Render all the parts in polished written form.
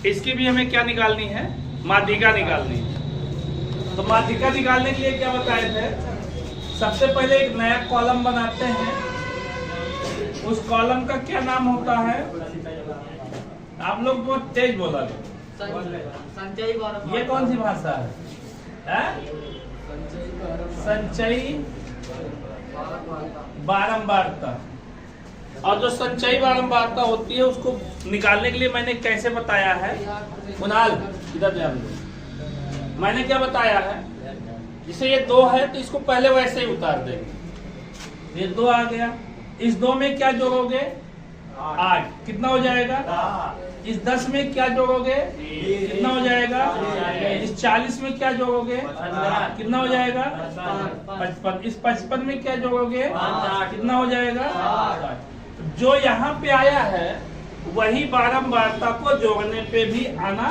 इसकी भी हमें क्या निकालनी है, माध्यिका निकालनी है। तो माध्यिका निकालने के लिए क्या बताए थे, सबसे पहले एक नया कॉलम बनाते हैं। उस कॉलम का क्या नाम होता है, आप लोग बहुत तेज बोला संचयी। ये कौन सी भाषा है? संचयी बारंबारता। और जो संचयी बारंबारता होती है उसको निकालने के लिए मैंने कैसे बताया है, कुणाल इधर ध्यान दो। मैंने क्या बताया है, जैसे ये 2 है तो इसको पहले वैसे ही उतार देंगे। ये 2 आ गया, इस 2 में क्या जोड़ोगे, 8, कितना हो जाएगा? इस 10 में क्या जोड़ोगे, कितना हो जाएगा? इस 40 में क्या जोड़ोगे, कितना हो जाएगा? 55। इस 55 में क्या जोड़ोगे, कितना हो जाएगा? जो यहाँ पे आया है वही बारंबारता को जोड़ने पे भी आना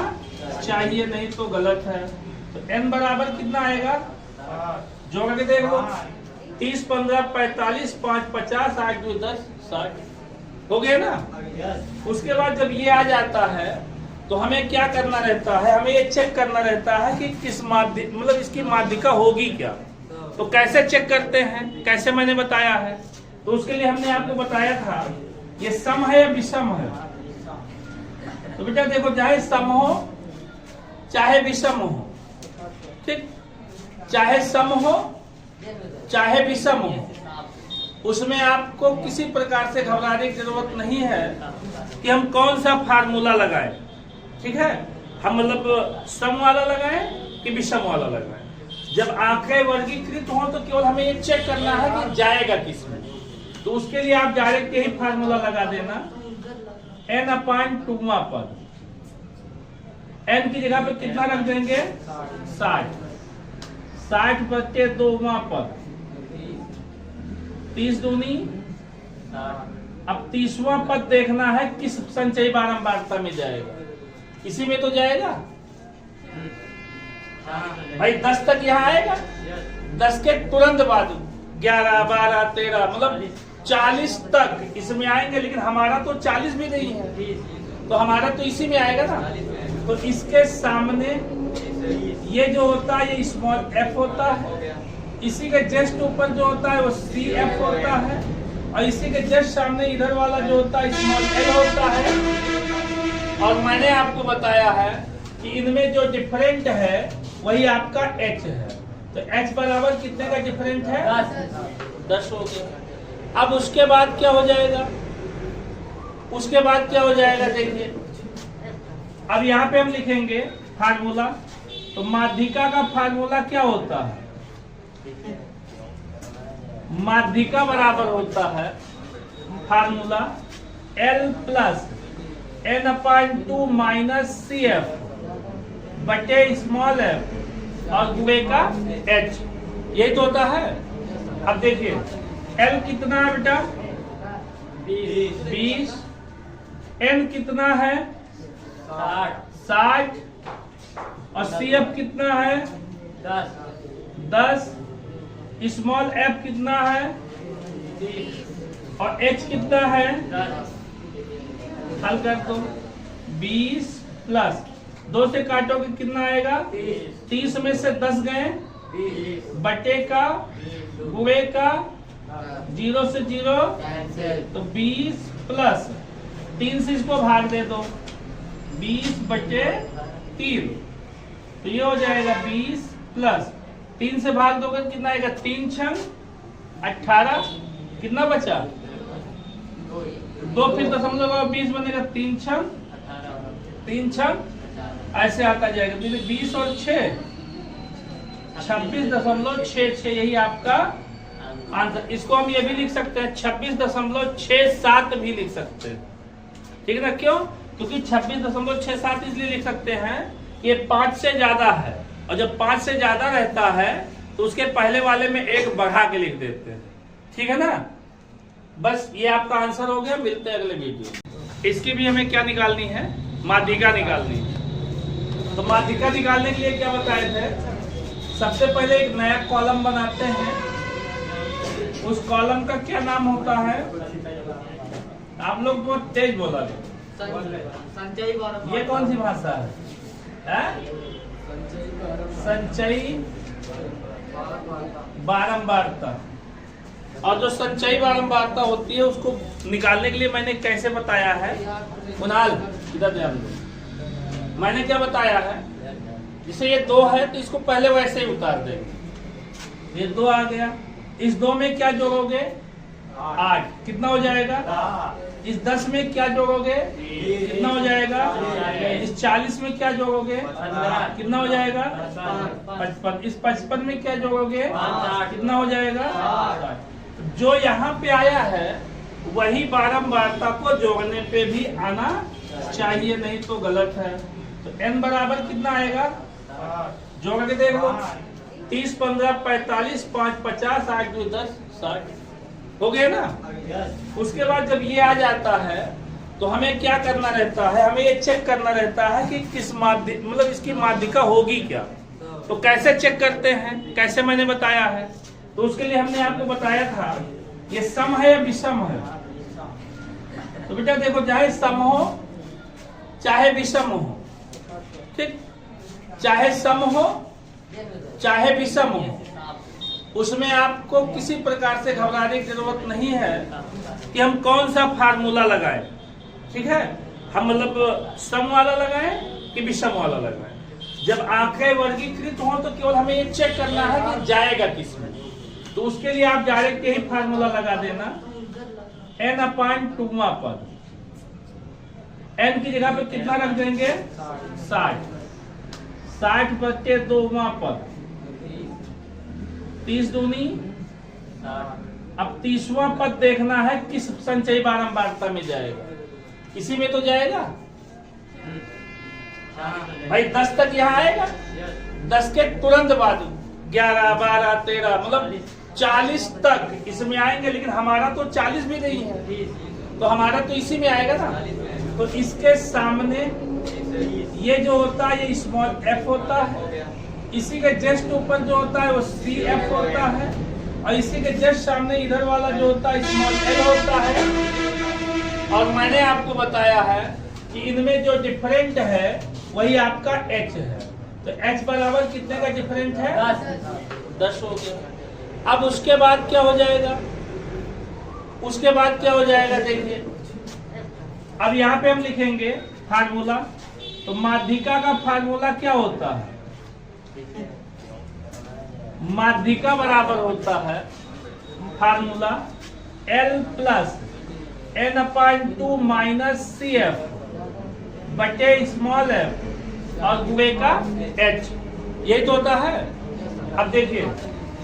चाहिए, नहीं तो गलत है। तो n बराबर कितना आएगा, जोड़ के देख लो। 30, 15, 45, 5, 50, 8, 2, 10, 60 हो गया ना। उसके बाद जब ये आ जाता है तो हमें क्या करना रहता है, हमें ये चेक करना रहता है कि किस मतलब इसकी माध्यिका होगी क्या। तो कैसे चेक करते हैं, कैसे मैंने बताया है, तो उसके लिए हमने आपको बताया था ये सम है या विषम है। तो बेटा देखो, चाहे सम हो चाहे विषम हो, ठीक, चाहे सम हो चाहे विषम हो, उसमें आपको किसी प्रकार से घबराने की जरूरत नहीं है कि हम कौन सा फार्मूला लगाएं, ठीक है। हम मतलब सम वाला लगाएं कि विषम वाला लगाएं। जब आंकड़े वर्गीकृत हो तो केवल हमें ये चेक करना है कि जाएगा किसमें। तो उसके लिए आप डायरेक्ट यही फार्मूला लगा देना, n/2वां पद। n की जगह पे कितना रख देंगे, 60। 60 बचे 2वां पद, 30 दूनी। अब 30वां पद देखना है किस संचयी बारंबारता में जाएगा, इसी में तो जाएगा भाई। 10 तक यहाँ आएगा, 10 के तुरंत बाद 11, 12, 13 मतलब 40 तक इसमें आएंगे, लेकिन हमारा तो 40 भी नहीं है, तो हमारा तो इसी में आएगा ना। तो इसके सामने ये जो होता है ये स्मॉल f होता है, इसी के जस्ट ऊपर जो होता है वो CF होता है, और इसी के जस्ट सामने इधर वाला जो होता है स्मॉल l होता है। और मैंने आपको बताया है कि इनमें जो डिफरेंट है वही आपका h है। तो h बराबर कितने का डिफरेंट है, 10 हो गया। अब उसके बाद क्या हो जाएगा, उसके बाद क्या हो जाएगा देखिए। अब यहाँ पे हम लिखेंगे फार्मूला। तो माध्यिका का फार्मूला क्या होता है, माध्यिका बराबर होता है formula L plus n/2 minus CF बटे स्मॉल f और गुणे का h, यही तो होता है। अब देखिए L कितना है बेटा, 20, n कितना है, 60 और CF कितना है, 10, स्मॉल f कितना है, और h कितना है, हल कर दो। 20 प्लस 2 से काटोगे कितना आएगा, 30 में से 10 गए, बटे का गुणे का 0 से 0, तो 20 प्लस 3 से इसको भाग दे दो, 20 बटे 3, तो ये हो जाएगा 20 प्लस 3 से भाग दोगे कितना आएगा, 3 छंग 18, कितना बचा 2, फिर दशमलव 20 बनेगा, 3 छंग ऐसे आता जाएगा। 20 और 6 26.66, यही आपका आंसर। इसको हम ये भी लिख सकते हैं 26.67 भी लिख सकते हैं, ठीक है ना। क्यों, क्योंकि 26.67 इसलिए लिख सकते हैं ये 5 से ज्यादा है, और जब 5 से ज्यादा रहता है तो उसके पहले वाले में 1 बढ़ा के लिख देते हैं, ठीक है ना। बस ये आपका आंसर हो गया। मिलते हैं अगले वीडियो। इसकी भी हमें क्या निकालनी है, माध्यिका निकालनी है। तो माध्यिका निकालने के लिए क्या बताए थे, सबसे पहले एक नया कॉलम बनाते हैं। उस कॉलम का क्या नाम होता है, आप लोग बहुत तेज बोला, संचयी बारंबारता। ये कौन सी भाषा है? संचयी बारंबारता। और जो संचयी बारंबारता होती है उसको निकालने के लिए मैंने कैसे बताया है? कुणाल इधर ध्यान दो। मैंने क्या बताया है? जैसे ये 2 है तो इसको पहले वैसे ही उतार देंगे। ये 2 आ गया, इस 2 में क्या जोड़ोगे? 8। कितना हो जाएगा? इस 10 में क्या जोड़ोगे? कितना हो जाएगा? इस 40 में क्या जोड़ोगे? कितना हो जाएगा? 55। इस 55 में क्या जोड़ोगे? कितना हो जाएगा? जो यहाँ पे आया है वही बारंबारता को जोड़ने पे भी आना चाहिए, नहीं तो गलत है। तो n बराबर कितना आएगा? जोड़ के देख लो। 30, 15, 45, 5, 50, 8, 2, 10, 60 हो गया ना। उसके बाद जब ये आ जाता है तो हमें क्या करना रहता है? हमें ये चेक करना रहता है कि किस मतलब इसकी माध्यिका होगी क्या। तो कैसे चेक करते हैं? कैसे मैंने बताया है? तो उसके लिए हमने आपको बताया था ये सम है या विषम है। तो बेटा देखो, चाहे सम हो चाहे विषम हो, ठीक, चाहे सम हो चाहे विषम हो, उसमें आपको किसी प्रकार से घबराने की जरूरत नहीं है कि हम कौन सा फार्मूला लगाएं। ठीक है, हम मतलब सम वाला लगाएं कि विषम वाला लगाएं। जब आंकड़े वर्गीकृत हो तो केवल हमें ये चेक करना है कि जाएगा किसमें। तो उसके लिए आप डायरेक्ट यही फार्मूला लगा देना, n/2वां पद। n की जगह पे कितना रख देंगे? 60। 60/2वां पद 30 दूनी। अब 30वां पद देखना है किस संचयी बारंबारता में जाएगा। इसी में तो जाएगा भाई। 10 तक यहाँ आएगा, 10 के तुरंत बाद 11, 12, 13 मतलब 40 तक इसमें आएंगे। लेकिन हमारा तो 40 भी नहीं है, तो हमारा तो इसी में आएगा ना। तो इसके सामने ये जो होता है ये स्मॉल f होता है, इसी के जस्ट ऊपर जो होता है वो CF होता है, और इसी के जस्ट सामने इधर वाला जो होता है स्मॉल l होता है। और मैंने आपको बताया है कि इनमें जो डिफरेंट है वही आपका h है। तो h बराबर कितने का डिफरेंट है? 10 हो गया। अब उसके बाद क्या हो जाएगा? उसके बाद क्या हो जाएगा देखिए। अब यहाँ पे हम लिखेंगे फार्मूला। तो माध्यिका का फार्मूला क्या होता है? माध्यिका बराबर होता है formula L plus n/2 minus CF बटे स्मॉल f और गुणे का h। यही तो होता है। अब देखिए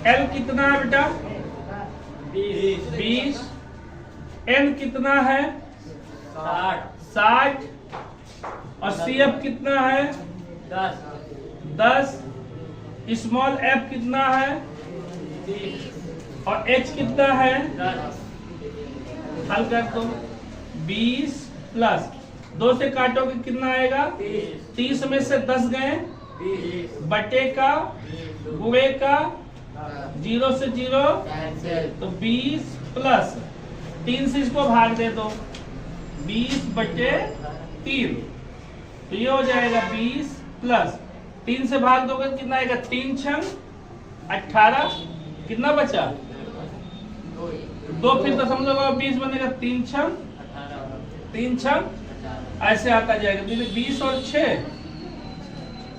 L कितना है बेटा? 20। n कितना है? 60। और CF कितना है? 10। स्मॉल f कितना है? और h कितना है? हल कर दो। 20 प्लस 2 से काटोगे कितना आएगा? 30 में से 10 गए बटे का गुणे का 0 से 0 तो 20 प्लस 3 से इसको भाग दे दो 20/3। तो ये हो जाएगा 20 प्लस 3 से भाग दोगे कितना आएगा? 3 छंग 18। कितना बचा? 2 फिर दशमलव 20 बनेगा। 3 छंग ऐसे आता जाएगा। 20 और 6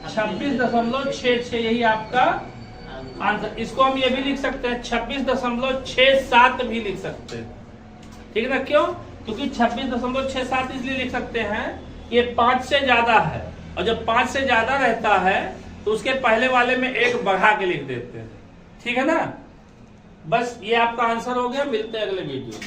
26.66। यही आपका आंसर। इसको हम ये भी लिख सकते हैं 26.67 भी लिख सकते हैं। ठीक है ना? क्यों? क्योंकि 26.67 इसलिए लिख सकते हैं ये 5 से ज्यादा है, और जब 5 से ज्यादा रहता है तो उसके पहले वाले में 1 बढ़ा के लिख देते हैं। ठीक है ना? बस ये आपका आंसर हो गया। मिलते हैं अगले वीडियो में।